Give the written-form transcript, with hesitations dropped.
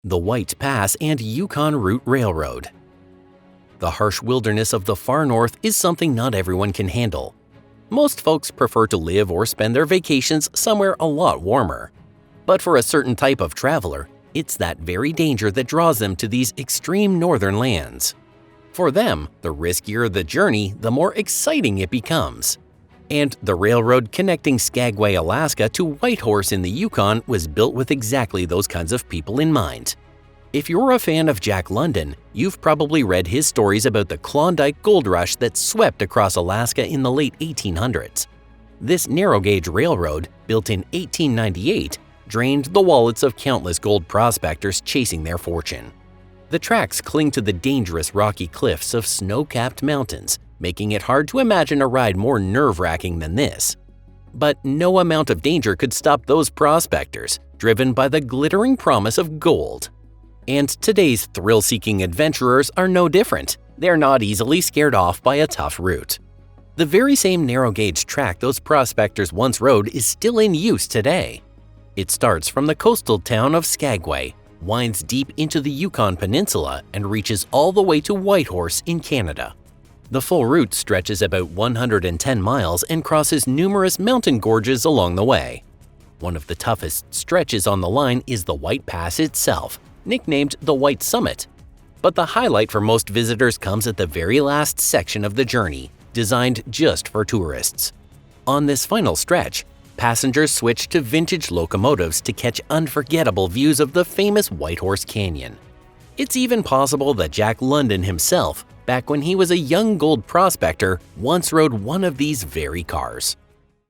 the White Pass and Yukon Route Railroad. The harsh wilderness of the far north is something not everyone can handle. Most folks prefer to live or spend their vacations somewhere a lot warmer. But for a certain type of traveler, it's that very danger that draws them to these extreme northern lands. For them, the riskier the journey, the more exciting it becomes. And the railroad connecting Skagway, Alaska to Whitehorse in the Yukon was built with exactly those kinds of people in mind. If you're a fan of Jack London, you've probably read his stories about the Klondike Gold Rush that swept across Alaska in the late 1800s. This narrow-gauge railroad, built in 1898, drained the wallets of countless gold prospectors chasing their fortune. The tracks cling to the dangerous rocky cliffs of snow-capped mountains, making it hard to imagine a ride more nerve-wracking than this. But no amount of danger could stop those prospectors, driven by the glittering promise of gold. And today's thrill-seeking adventurers are no different. They're not easily scared off by a tough route. The very same narrow-gauge track those prospectors once rode is still in use today. It starts from the coastal town of Skagway, winds deep into the Yukon Peninsula, and reaches all the way to Whitehorse in Canada. The full route stretches about 110 miles and crosses numerous mountain gorges along the way. One of the toughest stretches on the line is the White Pass itself, nicknamed the White Summit. But the highlight for most visitors comes at the very last section of the journey, designed just for tourists. On this final stretch, passengers switch to vintage locomotives to catch unforgettable views of the famous Whitehorse Canyon. It's even possible that Jack London himself, back when he was a young gold prospector, once rode one of these very cars.